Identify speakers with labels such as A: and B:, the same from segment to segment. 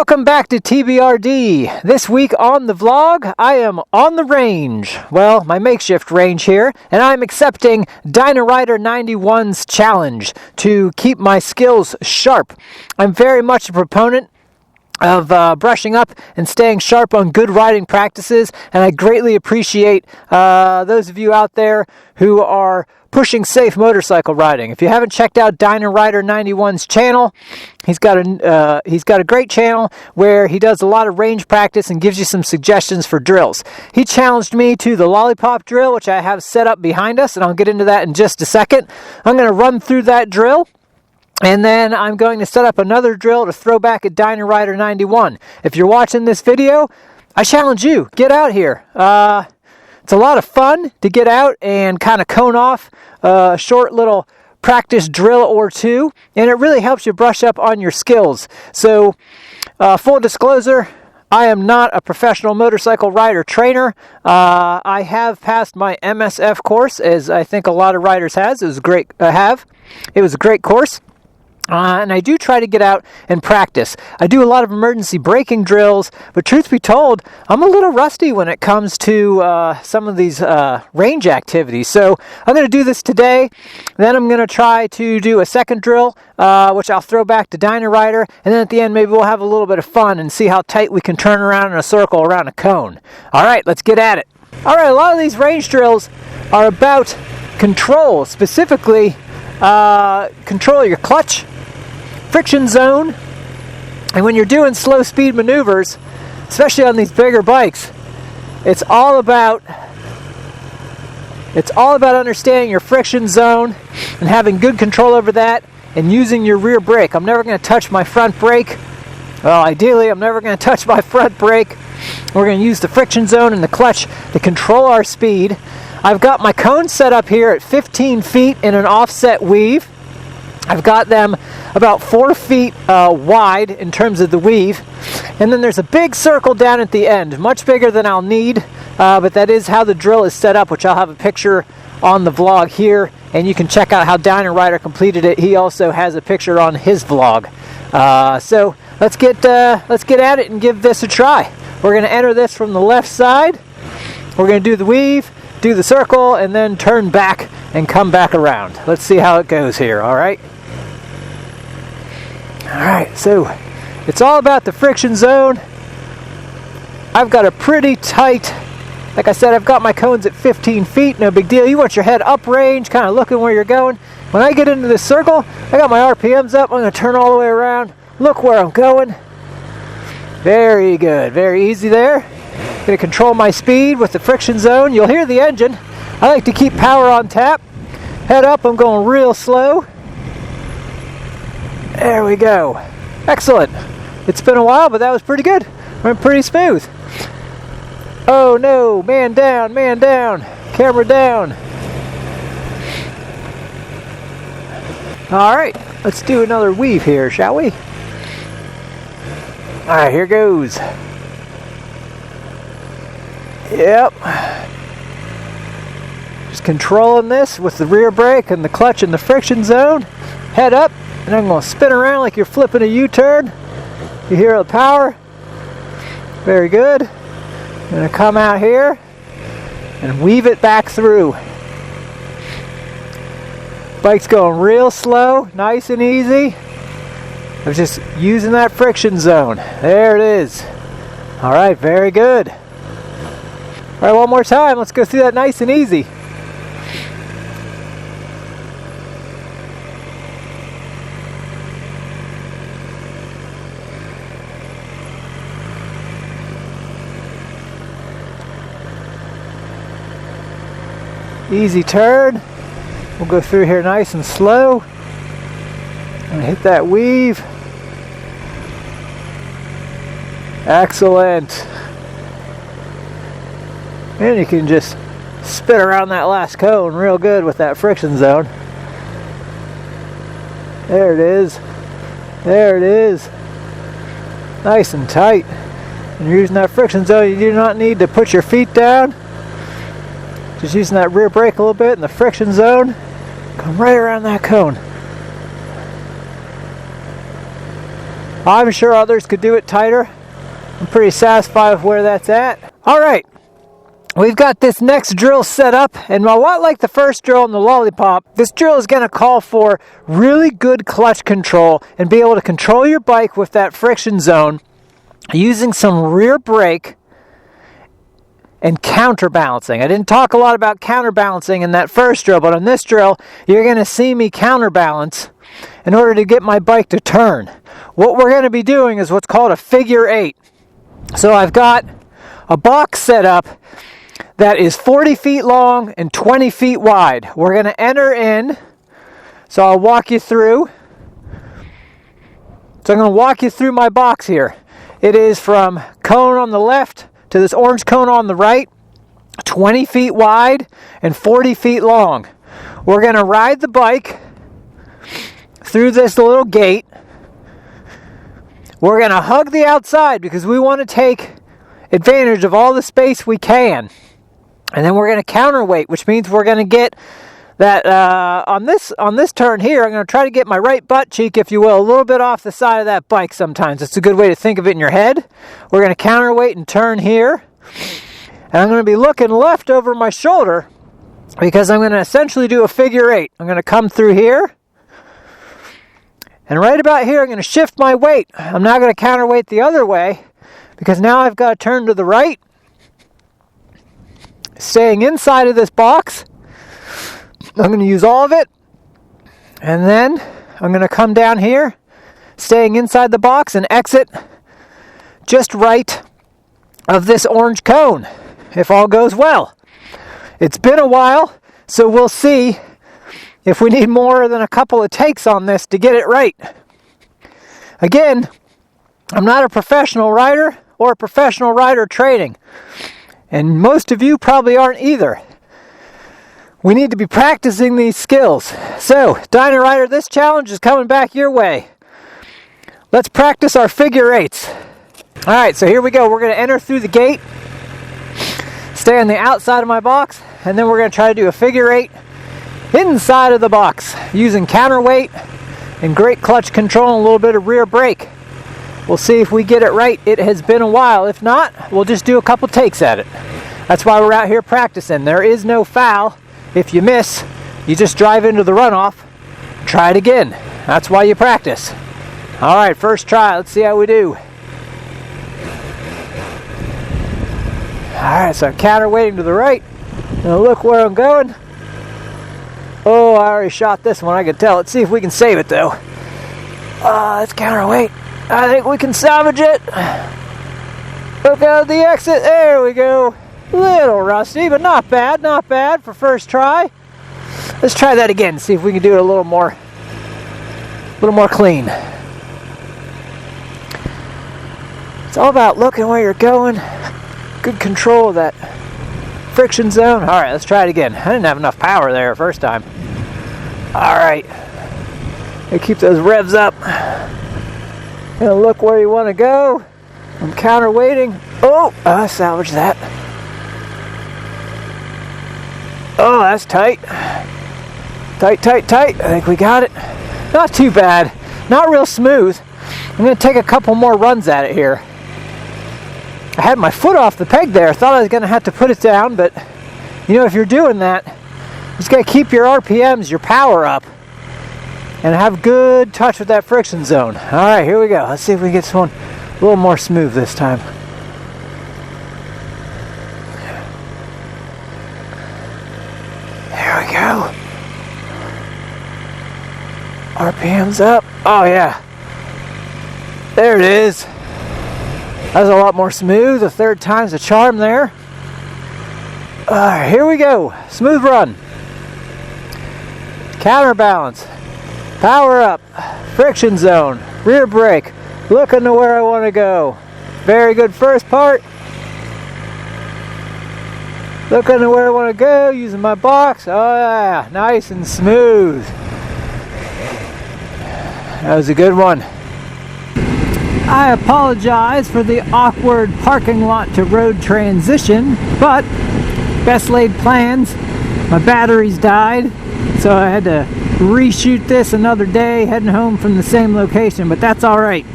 A: Welcome back to TBRD. This week on the vlog, I am on the range. Well, my makeshift range here, and I'm accepting Dynarider 91's challenge to keep my skills sharp. I'm very much a proponent of brushing up and staying sharp on good riding practices, and I greatly appreciate those of you out there who are pushing safe motorcycle riding. If you haven't checked out Dynarider 91's channel, he's got a great channel where he does a lot of range practice and gives you some suggestions for drills. He challenged me to the Lollipop Drill, which I have set up behind us, and I'll get into that in just a second. I'm going to run through that drill, and then I'm going to set up another drill to throw back at Dynarider 91. If you're watching this video, I challenge you, get out here. It's a lot of fun to get out and kind of cone off a short little practice drill or two, and it really helps you brush up on your skills. So, full disclosure, I am not a professional motorcycle rider trainer. I have passed my MSF course, as I think a lot of riders has. It was great. It was a great course. And I do try to get out and practice. I do a lot of emergency braking drills, but truth be told, I'm a little rusty when it comes to some of these range activities. So I'm going to do this today. Then I'm going to try to do a second drill, which I'll throw back to Dynarider. And then at the end, maybe we'll have a little bit of fun and see how tight we can turn around in a circle around a cone. All right, let's get at it. All right, a lot of these range drills are about control, specifically control your clutch, friction zone, and when you're doing slow speed maneuvers, especially on these bigger bikes, it's all about understanding your friction zone and having good control over that and using your rear brake. I'm never going to touch my front brake. Well, ideally, I'm never going to touch my front brake. We're going to use the friction zone and the clutch to control our speed. I've got my cones set up here at 15 feet in an offset weave. I've got them about 4 feet wide in terms of the weave. And then there's a big circle down at the end, much bigger than I'll need, but that is how the drill is set up, which I'll have a picture on the vlog here, and you can check out how Dynarider completed it. He also has a picture on his vlog. So let's get at it and give this a try. We're going to enter this from the left side. We're going to do the weave, do the circle, and then turn back and come back around. Let's see how it goes here, all right? Alright, so it's all about the friction zone. I've got a pretty tight, like I said, I've got my cones at 15 feet, no big deal. You want your head up range, kind of looking where you're going. When I get into this circle, I got my RPMs up, I'm going to turn all the way around, look where I'm going. Very good, very easy there. Going to control my speed with the friction zone. You'll hear the engine. I like to keep power on tap. Head up, I'm going real slow. There we go. Excellent. It's been a while, but that was pretty good. Went pretty smooth. Oh no, man down, camera down. All right, let's do another weave here, shall we? All right, here goes. Yep. Just controlling this with the rear brake and the clutch and the friction zone. Head up. And I'm going to spin around like you're flipping a U-turn. You hear the power? Very good. I'm going to come out here and weave it back through. Bike's going real slow, nice and easy. I'm just using that friction zone. There it is. All right, very good. All right, one more time. Let's go through that nice and easy. Easy turn. We'll go through here nice and slow. And hit that weave. Excellent. And you can just spin around that last cone real good with that friction zone. There it is. There it is. Nice and tight. And you're using that friction zone, you do not need to put your feet down. Just using that rear brake a little bit in the friction zone. Come right around that cone. I'm sure others could do it tighter. I'm pretty satisfied with where that's at. Alright, we've got this next drill set up, and a lot like the first drill on the Lollipop, this drill is going to call for really good clutch control and be able to control your bike with that friction zone using some rear brake and counterbalancing. I didn't talk a lot about counterbalancing in that first drill, but on this drill, you're going to see me counterbalance in order to get my bike to turn. What we're going to be doing is what's called a figure 8. So I've got a box set up that is 40 feet long and 20 feet wide. We're going to enter in, so I'll walk you through. So I'm going to walk you through my box here. It is from cone on the left to this orange cone on the right, 20 feet wide and 40 feet long. We're going to ride the bike through this little gate. We're going to hug the outside because we want to take advantage of all the space we can. And then we're going to counterweight, which means we're going to get that on this turn here, I'm going to try to get my right butt cheek, if you will, a little bit off the side of that bike sometimes. It's a good way to think of it in your head. We're going to counterweight and turn here. And I'm going to be looking left over my shoulder because I'm going to essentially do a figure 8. I'm going to come through here. And right about here, I'm going to shift my weight. I'm now going to counterweight the other way because now I've got to turn to the right, staying inside of this box. I'm going to use all of it. And then I'm going to come down here, staying inside the box, and exit just right of this orange cone, if all goes well. It's been a while, so we'll see if we need more than a couple of takes on this to get it right. Again, I'm not a professional rider or a professional rider training, and most of you probably aren't either. We need to be practicing these skills. So, Dyna Rider, this challenge is coming back your way. Let's practice our figure 8s. Alright, so here we go. We're going to enter through the gate, stay on the outside of my box, and then we're going to try to do a figure 8 inside of the box using counterweight and great clutch control and a little bit of rear brake. We'll see if we get it right. It has been a while. If not, we'll just do a couple takes at it. That's why we're out here practicing. There is no foul. If you miss, you just drive into the runoff. Try it again. That's why you practice. Alright, first try. Let's see how we do. Alright, so I'm counterweighting to the right. Now look where I'm going. Oh, I already shot this one, I can tell. Let's see if we can save it, though. Let's counterweight. I think we can salvage it. Look out the exit. There we go. Little rusty, but not bad for first try. Let's try that again, see if we can do it a little more clean. It's all about looking where you're going. Good control of that friction zone. Alright, let's try it again. I didn't have enough power there first time. Alright. Keep those revs up. Gonna look where you want to go. I'm counterweighting. Oh, I salvaged that. Oh, that's tight. Tight. I think we got it. Not too bad. Not real smooth. I'm going to take a couple more runs at it here. I had my foot off the peg there. Thought I was going to have to put it down, but you know, if you're doing that, you just got to keep your RPMs, your power up, and have good touch with that friction zone. All right, here we go. Let's see if we can get this one a little more smooth this time. There we go. RPMs up. Oh yeah. There it is. That was a lot more smooth. The third time's a charm there. Alright, here we go. Smooth run. Counterbalance. Power up. Friction zone. Rear brake. Looking to where I want to go. Very good first part. Looking to where I want to go. Using my box. Oh yeah. Nice and smooth. That was a good one. I apologize for the awkward parking lot to road transition, but best laid plans. My batteries died, so I had to reshoot this another day, heading home from the same location, but that's alright.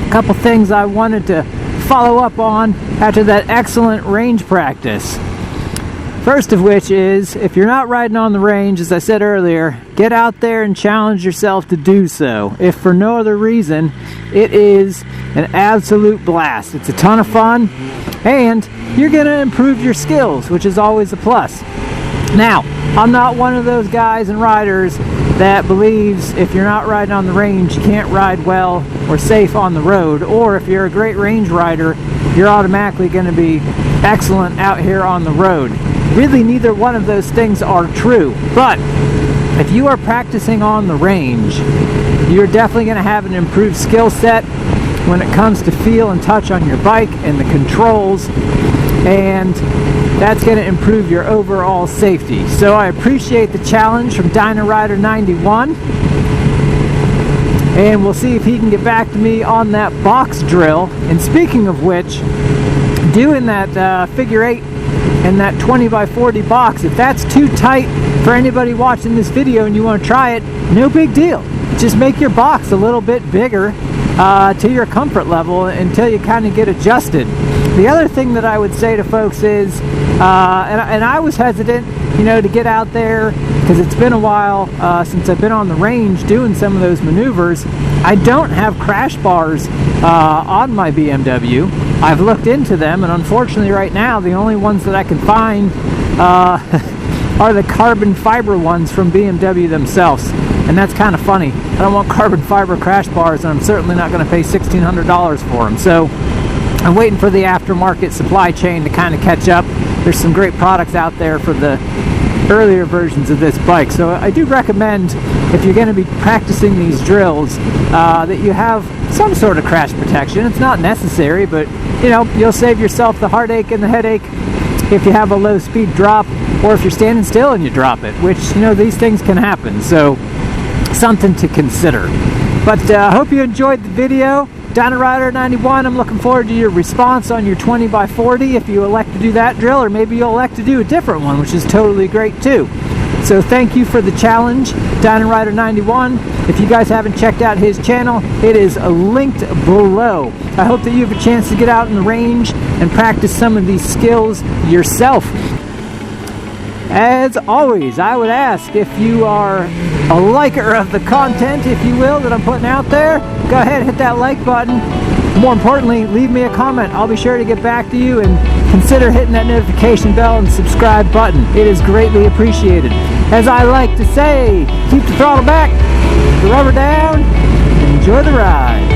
A: A couple things I wanted to follow up on after that excellent range practice. First of which is, if you're not riding on the range, as I said earlier, get out there and challenge yourself to do so. If for no other reason, it is an absolute blast. It's a ton of fun, and you're going to improve your skills, which is always a plus. Now, I'm not one of those guys and riders that believes if you're not riding on the range, you can't ride well or safe on the road, or if you're a great range rider, you're automatically going to be excellent out here on the road. Really, neither one of those things are true. But if you are practicing on the range, you're definitely going to have an improved skill set when it comes to feel and touch on your bike and the controls, and that's going to improve your overall safety. So I appreciate the challenge from Dyna Rider 91, and we'll see if he can get back to me on that box drill. And speaking of which, doing that figure 8 and that 20x40 box, if that's too tight for anybody watching this video and you want to try it, no big deal. Just make your box a little bit bigger to your comfort level until you kind of get adjusted. The other thing that I would say to folks is, and I was hesitant, to get out there because it's been a while since I've been on the range doing some of those maneuvers. I don't have crash bars on my BMW. I've looked into them, and unfortunately right now the only ones that I can find are the carbon fiber ones from BMW themselves. And that's kind of funny. I don't want carbon fiber crash bars, and I'm certainly not going to pay $1,600 for them. So I'm waiting for the aftermarket supply chain to kind of catch up. There's some great products out there for the earlier versions of this bike. So I do recommend, if you're going to be practicing these drills, that you have some sort of crash protection. It's not necessary, but you'll save yourself the heartache and the headache if you have a low speed drop, or if you're standing still and you drop it, which these things can happen. So something to consider. But I hope you enjoyed the video. Dyna Rider 91, I'm looking forward to your response on your 20x40 if you elect to do that drill, or maybe you'll elect to do a different one, which is totally great too. So thank you for the challenge, Dyna Rider 91. If you guys haven't checked out his channel, it is linked below. I hope that you have a chance to get out in the range and practice some of these skills yourself. As always, I would ask, if you are a liker of the content, if you will, that I'm putting out there, go ahead and hit that like button. More importantly, leave me a comment. I'll be sure to get back to you, and consider hitting that notification bell and subscribe button. It is greatly appreciated. As I like to say, keep the throttle back, the rubber down, and enjoy the ride.